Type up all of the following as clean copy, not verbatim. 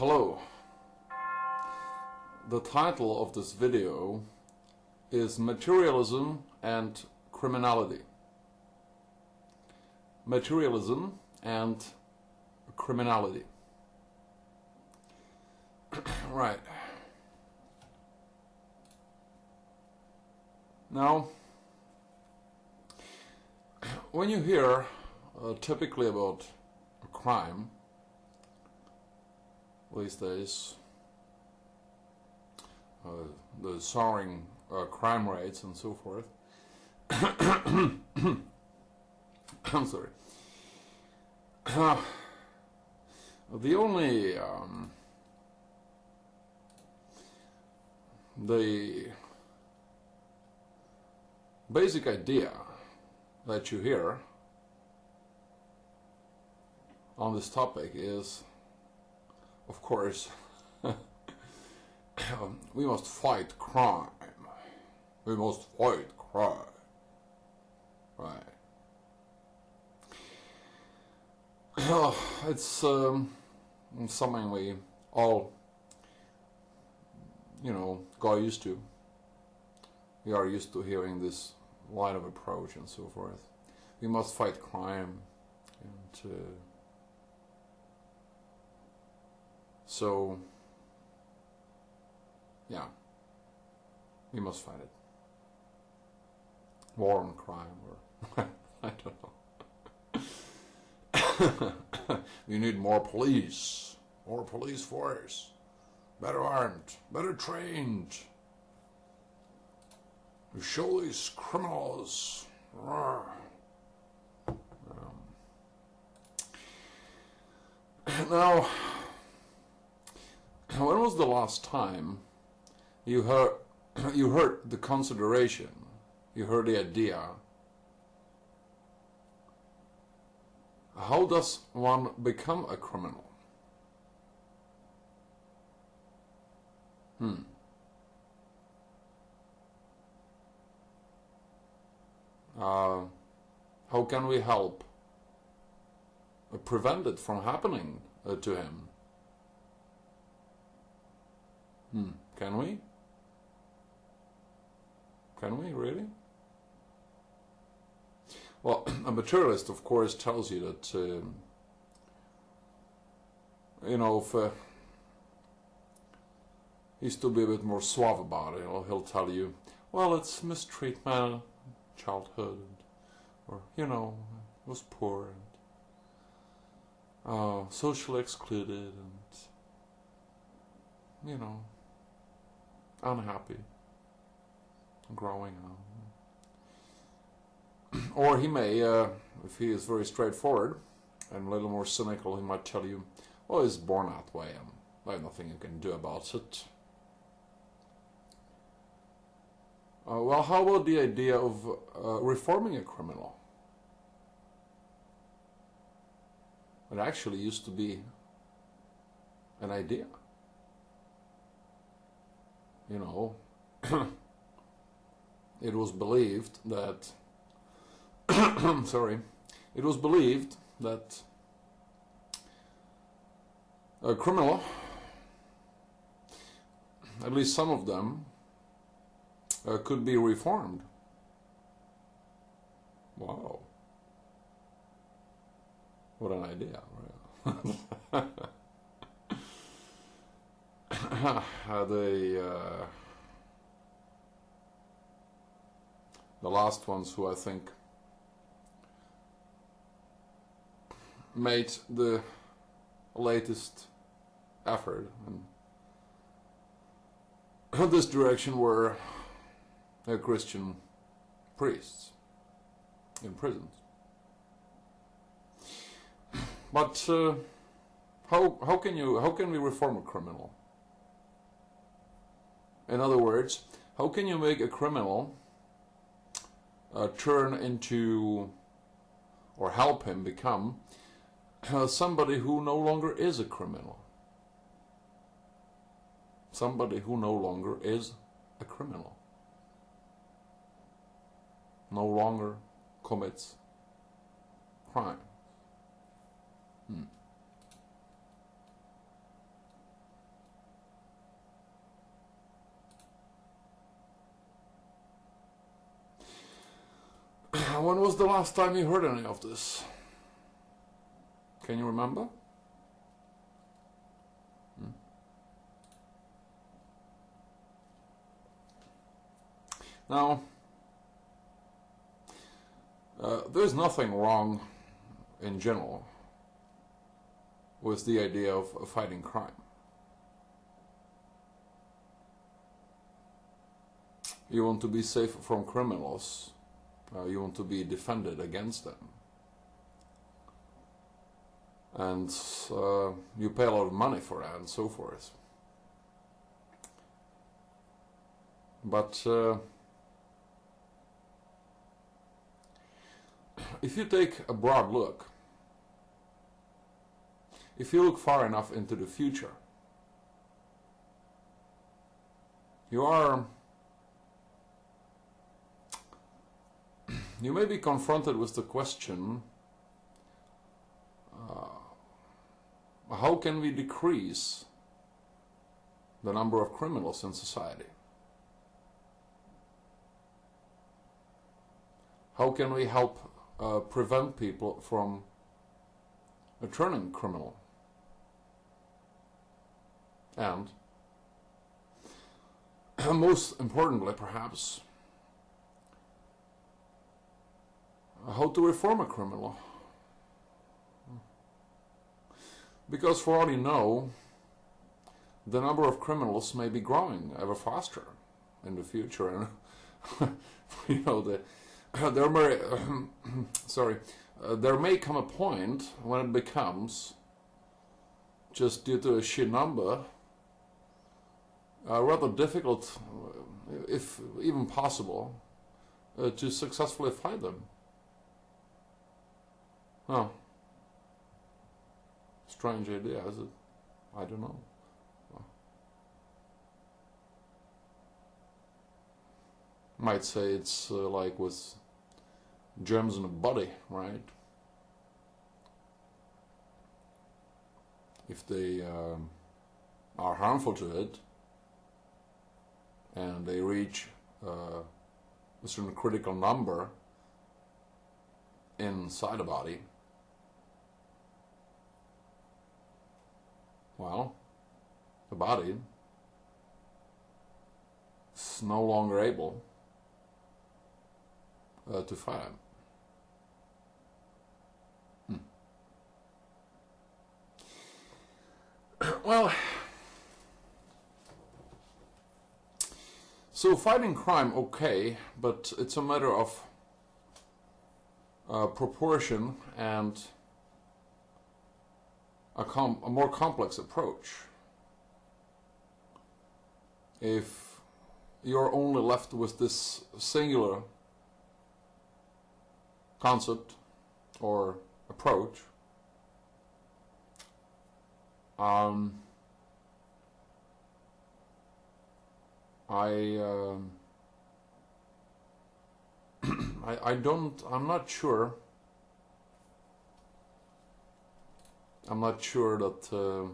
Hello. The title of this video is Materialism and Criminality. Materialism and Criminality. Right. Now, when you hear typically about a crime these days, the soaring crime rates and so forth, I'm sorry. The only the basic idea that you hear on this topic is, of course, we must fight crime. We must fight crime. Right. It's something we all, got used to. We are used to hearing this line of approach and so forth. We must fight crime, and so yeah, we must fight it. War on crime, or I don't know. We need more police force, better armed, better trained. We show these criminals. Now, when was the last time you heard the consideration, you heard the idea, how does one become a criminal? How can we help prevent it from happening to him? Can we? Can we really? Well, a materialist, of course, tells you that, if he's to be a bit more suave about it, he'll tell you, well, it's mistreatment, childhood, or, was poor, and socially excluded, and, unhappy, growing up. Or he may, if he is very straightforward and a little more cynical, he might tell you, well, he's born that way, and there's nothing you can do about it. Well, how about the idea of reforming a criminal? It actually used to be an idea. It was believed that it was believed that a criminal, at least some of them, could be reformed. Wow. What an idea, right? The last ones who I think made the latest effort in this direction were Christian priests in prisons. But how can we reform a criminal? In other words, how can you make a criminal turn into, or help him become, somebody who no longer is a criminal? Somebody who no longer is a criminal. No longer commits crime. When was the last time you heard any of this? Can you remember? Now, there's nothing wrong in general with the idea of fighting crime. You want to be safe from criminals. You want to be defended against them. And you pay a lot of money for that and so forth. But if you take a broad look, if you look far enough into the future, you may be confronted with the question, how can we decrease the number of criminals in society? How can we help prevent people from turning criminal? And most importantly, perhaps, how to reform a criminal. Because for all you know, the number of criminals may be growing ever faster in the future, and you know, there may come a point when it becomes, just due to a sheer number, rather difficult, if even possible, to successfully fight them. Huh. Strange idea, is it? I don't know. Might say it's like with germs in the body, right? If they are harmful to it and they reach a certain critical number inside the body, well, the body is no longer able to fight it. Well, so fighting crime, okay, but it's a matter of proportion and a more complex approach. If you're only left with this singular concept or approach, I'm not sure. I'm not sure that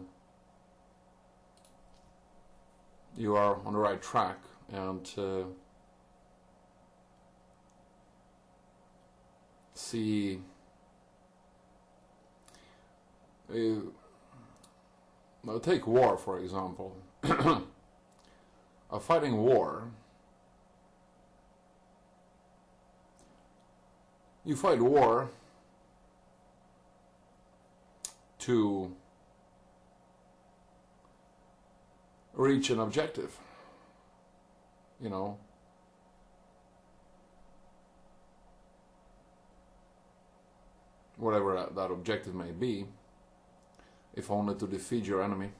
you are on the right track, and see, take war for example. A fighting war, you fight war to reach an objective, you know. Whatever that objective may be, if only to defeat your enemy,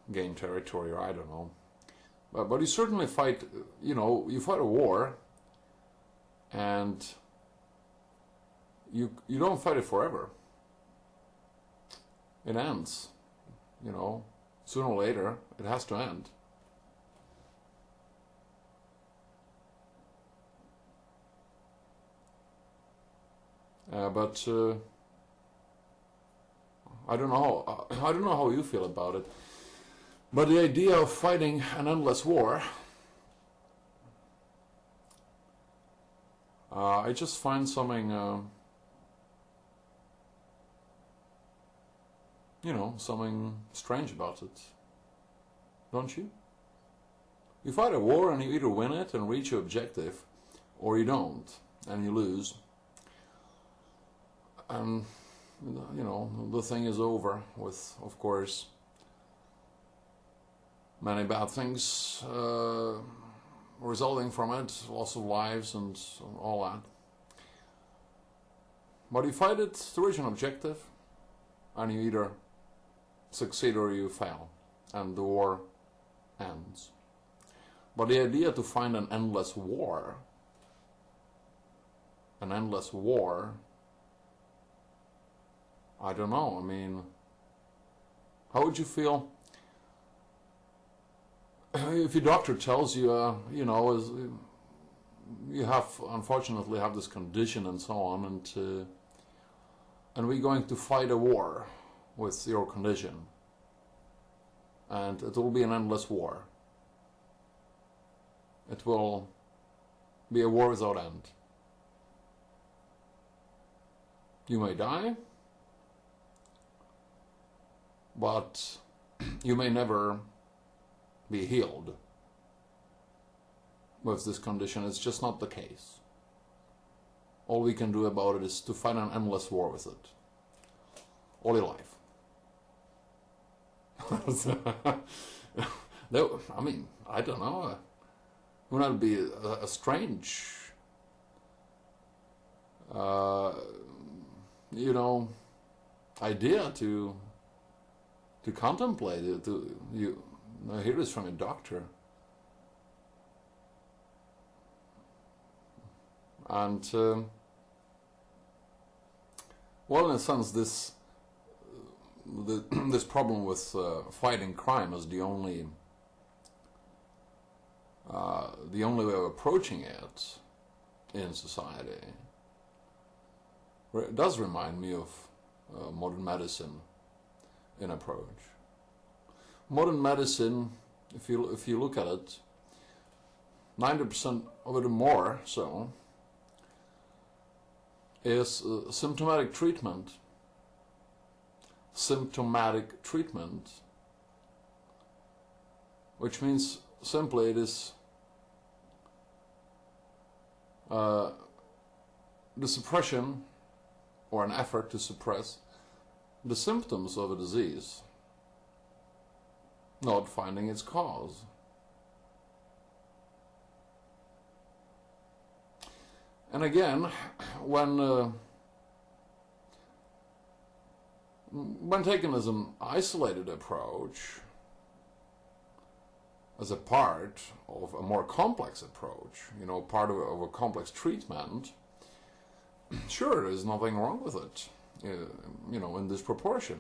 gain territory, or I don't know. But you certainly fight, you know, you fight a war, and you don't fight it forever. It ends, you know, sooner or later it has to end. But I don't know how you feel about it. But the idea of fighting an endless war I just find something, something strange about it. Don't you? You fight a war and you either win it and reach your objective, or you don't, and you lose. And, the thing is over with, of course, many bad things resulting from it, loss of lives and all that. But you fight it to reach an objective, and you either succeed or you fail, and the war ends. But the idea to find an endless war, I don't know. I mean, how would you feel if your doctor tells you, you unfortunately have this condition and so on, and we're going to fight a war with your condition, and it will be an endless war. It will be a war without end. You may die, but you may never be healed with this condition. It's just not the case. All we can do about it is to fight an endless war with it all your life. I mean, I don't know. Would not be a strange, idea to contemplate it? I hear this from a doctor, and well, in a sense, this problem with fighting crime is the only way of approaching it in society. It does remind me of modern medicine in approach. Modern medicine, if you look at it, 90% of it or more so is symptomatic treatment. Symptomatic treatment, which means simply it is the suppression or an effort to suppress the symptoms of a disease, not finding its cause. And again, when taken as an isolated approach, as a part of a more complex approach, part of a complex treatment, sure, there's nothing wrong with it, in this proportion.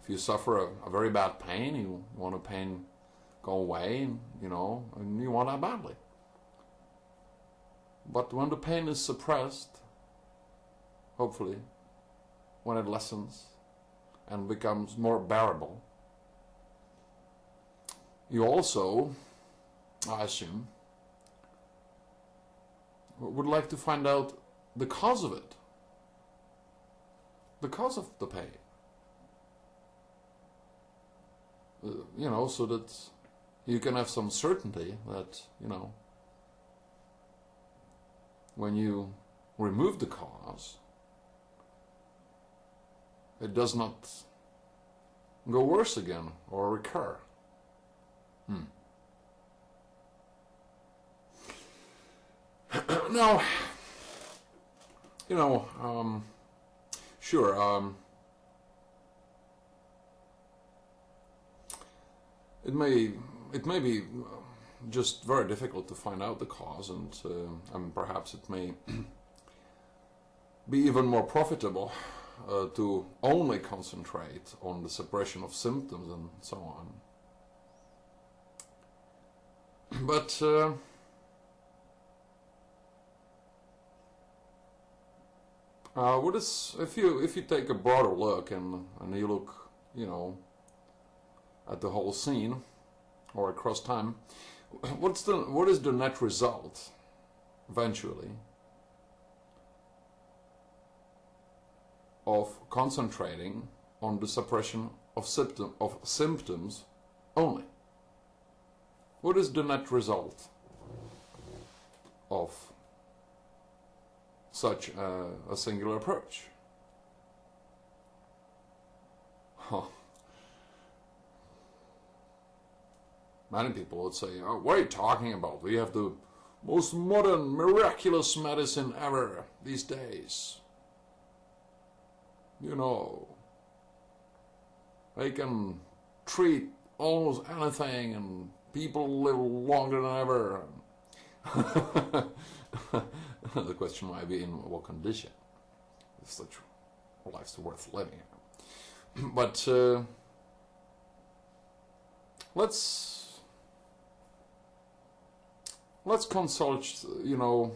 If you suffer a very bad pain, you want the pain go away, and you want that badly. But when the pain is suppressed, hopefully, when it lessens and becomes more bearable, you also, I assume, would like to find out the cause of it, the cause of the pain. So that you can have some certainty that, when you remove the cause, it does not go worse again or recur. Now, sure, it may be just very difficult to find out the cause, and perhaps it may be even more profitable to only concentrate on the suppression of symptoms and so on. But what is, if you take a broader look and you look, at the whole scene or across time, what is the net result eventually of concentrating on the suppression of symptoms only? What is the net result of such a singular approach? Huh. Many people would say, oh, what are you talking about? We have the most modern, miraculous medicine ever these days. You know, they can treat almost anything and people live longer than ever. The question might be in what condition if such life's worth living. But let's consult, you know,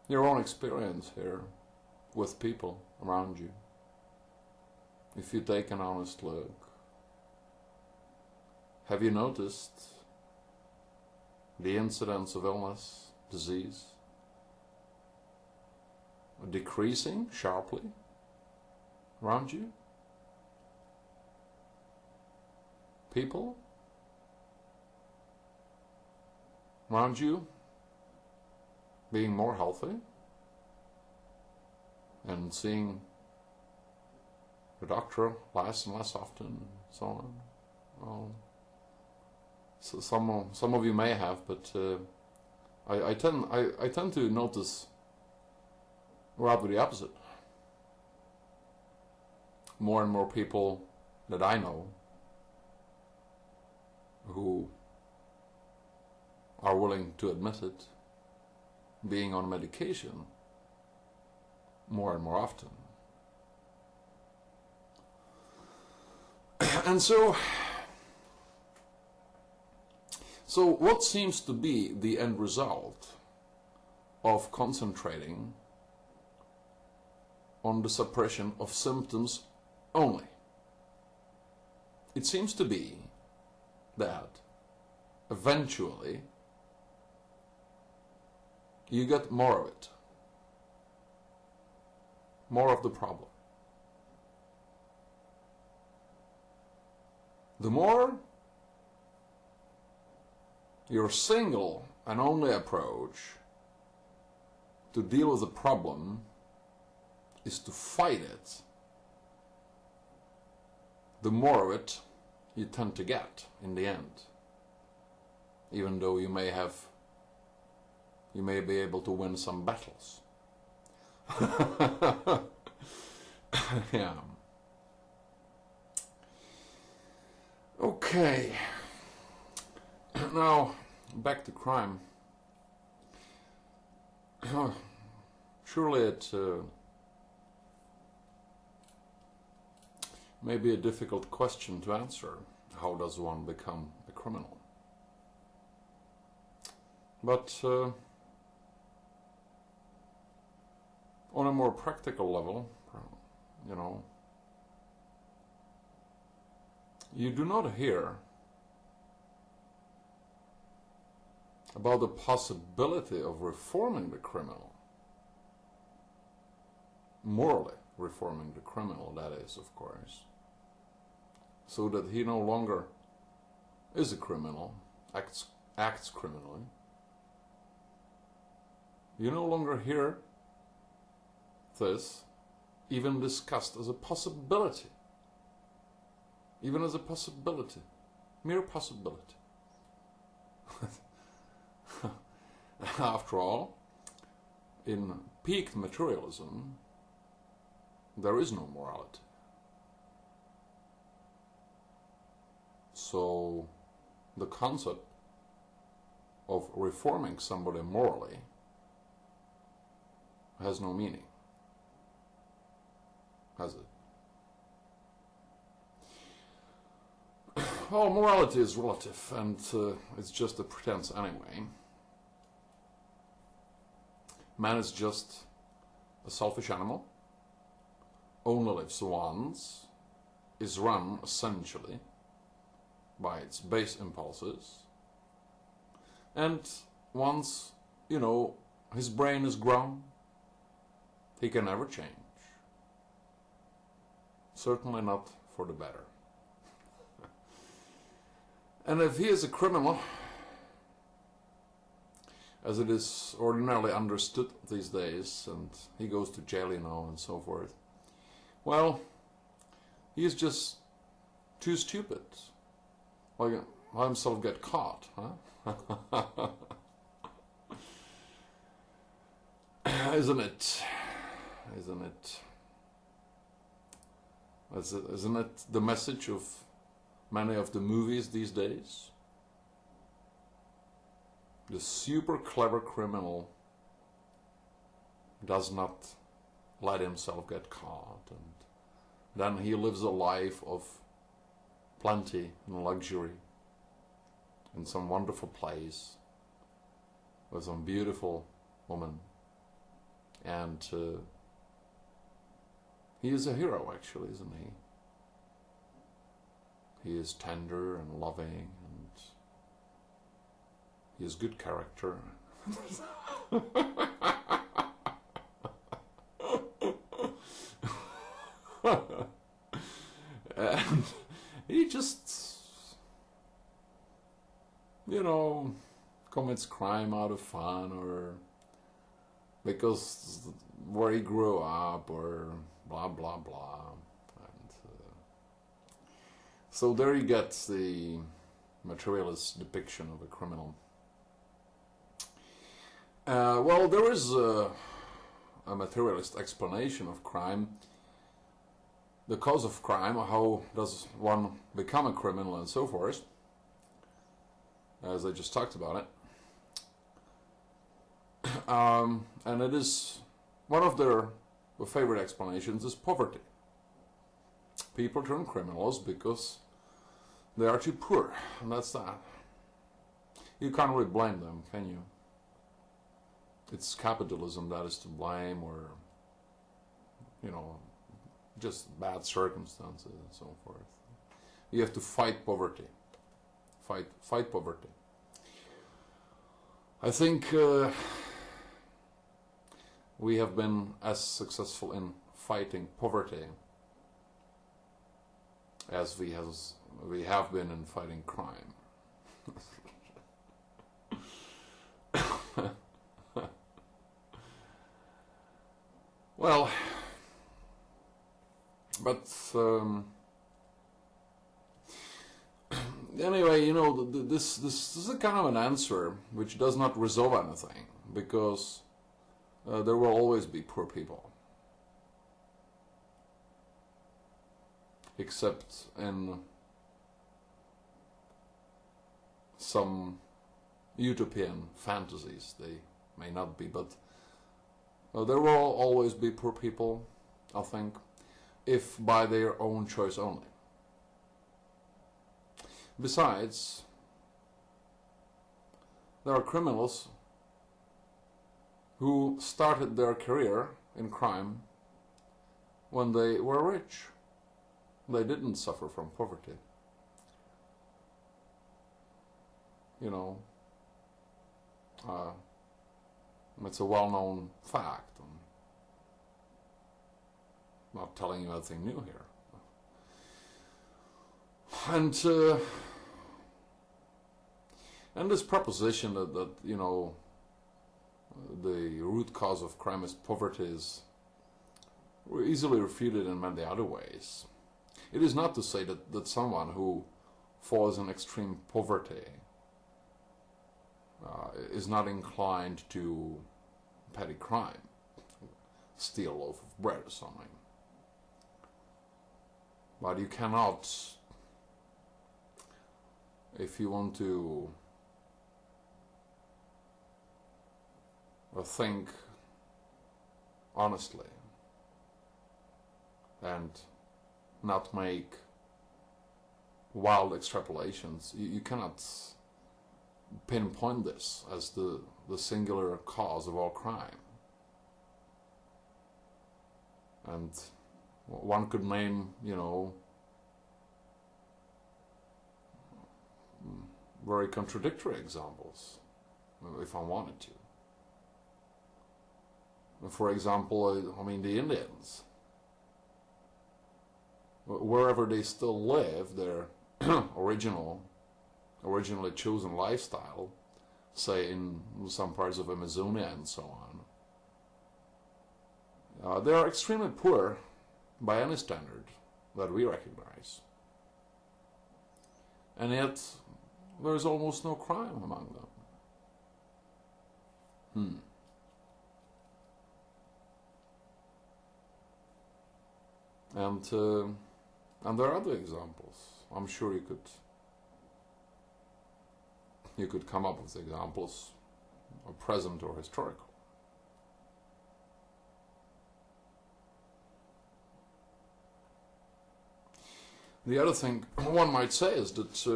your own experience here with people around you. If you take an honest look, have you noticed the incidence of illness, disease, decreasing sharply around you? People around you being more healthy and seeing the doctor less and less often, so on. Well, so some of you may have, but I tend to notice rather the opposite. More and more people that I know who are willing to admit it, being on medication more and more often. And so what seems to be the end result of concentrating on the suppression of symptoms only? It seems to be that eventually you get more of it, more of the problem. The more your single and only approach to deal with the problem is to fight it, the more of it you tend to get in the end. Even though you may be able to win some battles. Yeah. Okay. Now, back to crime. Surely it may be a difficult question to answer. How does one become a criminal? But on a more practical level, you know, you do not hear about the possibility of reforming the criminal, morally reforming the criminal, that is, of course, so that he no longer is a criminal, acts criminally. You no longer hear this even discussed as a possibility. Even as a possibility. Mere possibility. After all, in peak materialism, there is no morality. So the concept of reforming somebody morally has no meaning, has it? Well, morality is relative, and it's just a pretense anyway. Man is just a selfish animal, only lives once, is run essentially by its base impulses, and once, you know, his brain is grown, he can never change. Certainly not for the better. And if he is a criminal, as it is ordinarily understood these days, and he goes to jail, you know, and so forth, well, he is just too stupid. Like, let himself get caught, huh? Isn't it? Isn't it? Isn't it the message of many of the movies these days? The super clever criminal does not let himself get caught, and then he lives a life of plenty and luxury in some wonderful place with some beautiful woman, and he is a hero, actually, isn't he? He is tender and loving, and he has good character. And he just, you know, commits crime out of fun, or because where he grew up, or blah blah blah. And so there you get the materialist depiction of a criminal. Well, there is a materialist explanation of crime, the cause of crime, how does one become a criminal, and so forth, as I just talked about it. And it is one of their favorite explanations is poverty. People turn criminals because they are too poor, and that's that. You can't really blame them, can you? It's capitalism that is to blame, or, you know, just bad circumstances and so forth. You have to fight poverty. Fight poverty. I think we have been as successful in fighting poverty as we have been in fighting crime. Well, but anyway, you know, this is a kind of an answer which does not resolve anything, because there will always be poor people, except in some utopian fantasies. They may not be, but there will always be poor people, I think, if by their own choice only. Besides, there are criminals who started their career in crime when they were rich. They didn't suffer from poverty. You know, it's a well-known fact. I'm not telling you anything new here. And this proposition that you know, the root cause of crime is poverty is easily refuted in many other ways. It is not to say that someone who falls in extreme poverty is not inclined to petty crime, steal a loaf of bread or something. But you cannot, if you want to think honestly and not make wild extrapolations, you cannot pinpoint this as the singular cause of all crime. And one could name, you know, very contradictory examples if I wanted to. For example, I mean, the Indians. wherever they still live, their originally chosen lifestyle, say in some parts of Amazonia and so on, they are extremely poor by any standard that we recognize. And yet, there is almost no crime among them. And there are other examples. I'm sure you could come up with examples, present or historical. The other thing one might say is that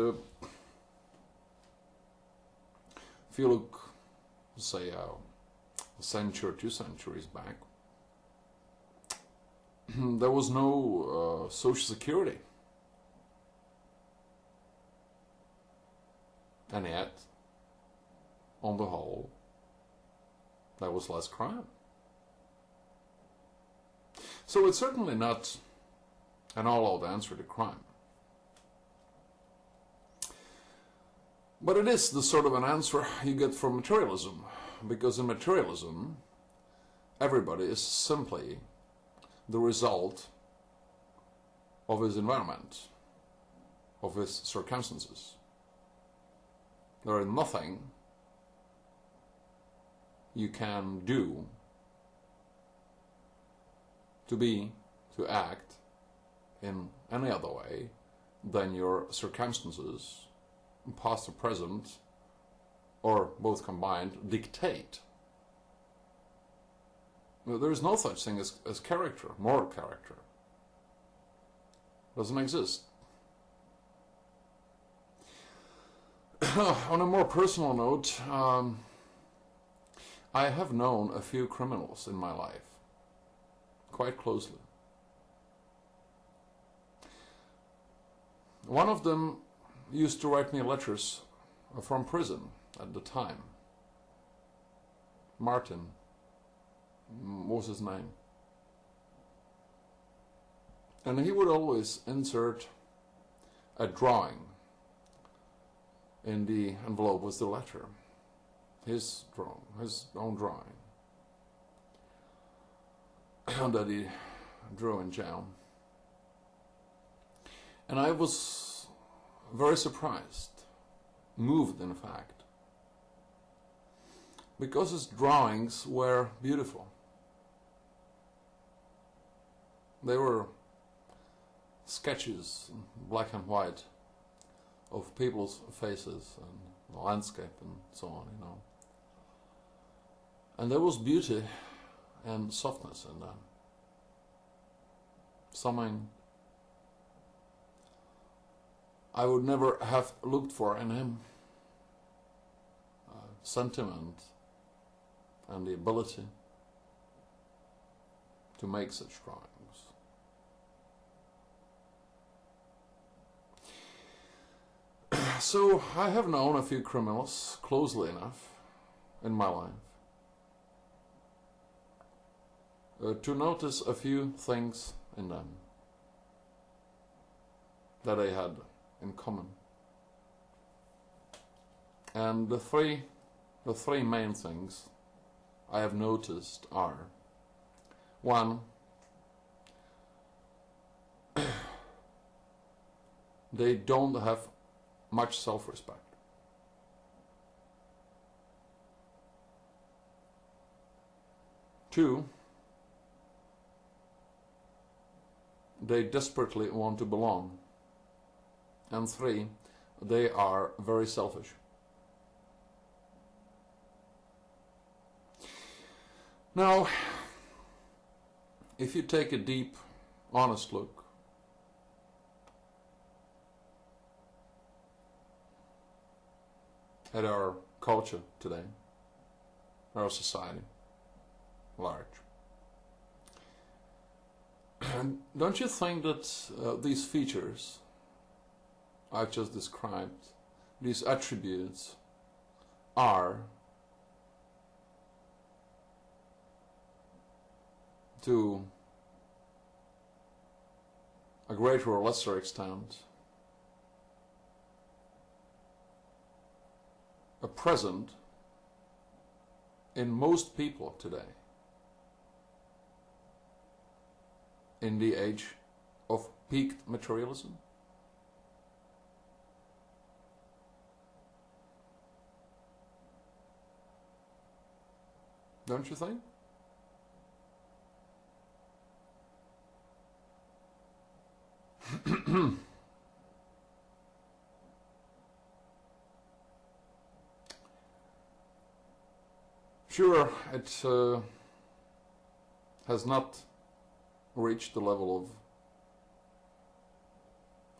if you look, say, a century or 2 centuries back, there was no social security. And yet, on the whole, there was less crime. So it's certainly not an all-out answer to crime. But it is the sort of an answer you get from materialism, because in materialism, everybody is simply the result of his environment, of his circumstances. There is nothing you can do to act in any other way than your circumstances, past or present, or both combined, dictate. There is no such thing as character, moral character. It doesn't exist. On a more personal note, I have known a few criminals in my life, quite closely. One of them used to write me letters from prison at the time. Martin, what was his name? And he would always insert a drawing in the envelope with the letter. His own drawing. That he drew in jail. And I was very surprised, moved in fact, because his drawings were beautiful. They were sketches, black and white, of people's faces and the landscape and so on, you know. And there was beauty and softness in them. Something I would never have looked for in him. Sentiment and the ability to make such drawings. So I have known a few criminals closely enough in my life to notice a few things in them that they had in common. And the three main things I have noticed are: one, they don't have much self-respect. Two, they desperately want to belong. And three, they are very selfish. Now, if you take a deep, honest look at our culture today, our society large, don't you think that these features I've just described, these attributes, are to a greater or lesser extent, a present in most people today, in the age of peaked materialism? Don't you think? Sure, it has not reached the level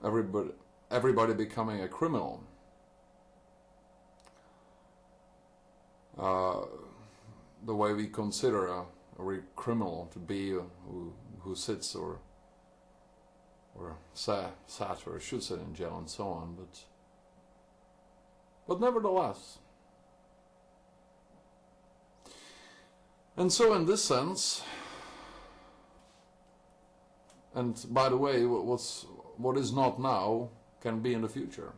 of everybody becoming a criminal. The way we consider a criminal to be who sits or sat or should sit in jail and so on, but nevertheless. And so in this sense, and by the way, what is not now can be in the future.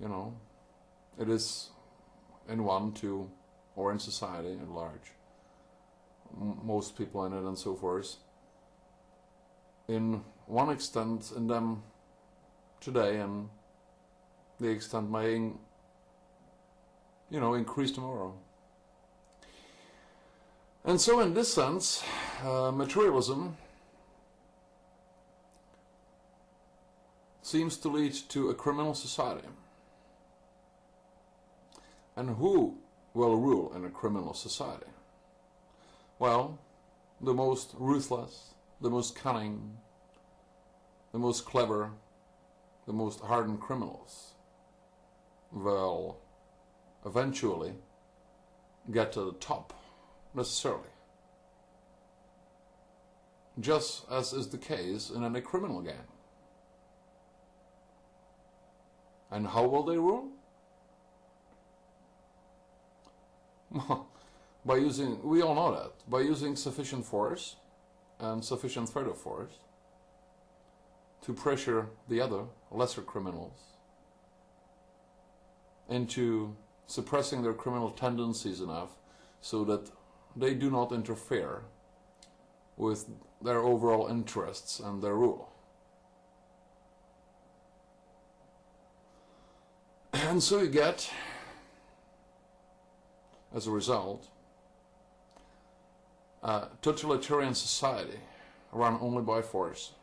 You know, it is in one, two, or in society at large, most people in it and so forth, in one extent in them today, and the extent may, increase tomorrow. And so in this sense, materialism seems to lead to a criminal society. And who will rule in a criminal society? Well, the most ruthless, the most cunning, the most clever, the most hardened criminals will eventually get to the top, necessarily. Just as is the case in any criminal gang. And how will they rule? By using, we all know that, by using sufficient force and sufficient threat of force to pressure the other, lesser criminals into suppressing their criminal tendencies enough so that they do not interfere with their overall interests and their rule. And so you get, as a result, a totalitarian society run only by force,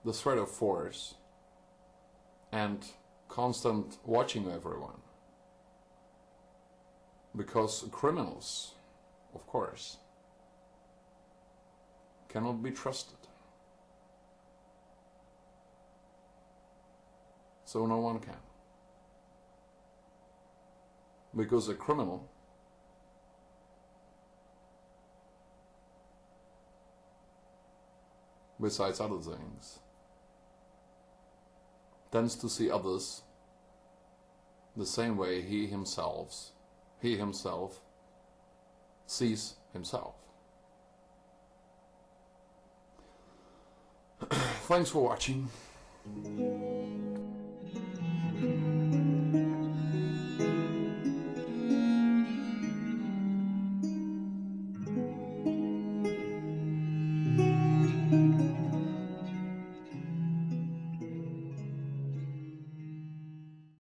the threat of force, and constant watching of everyone. Because criminals, of course, cannot be trusted. So no one can. Because a criminal besides other things tends to see others the same way he himself sees himself. Thanks for watching.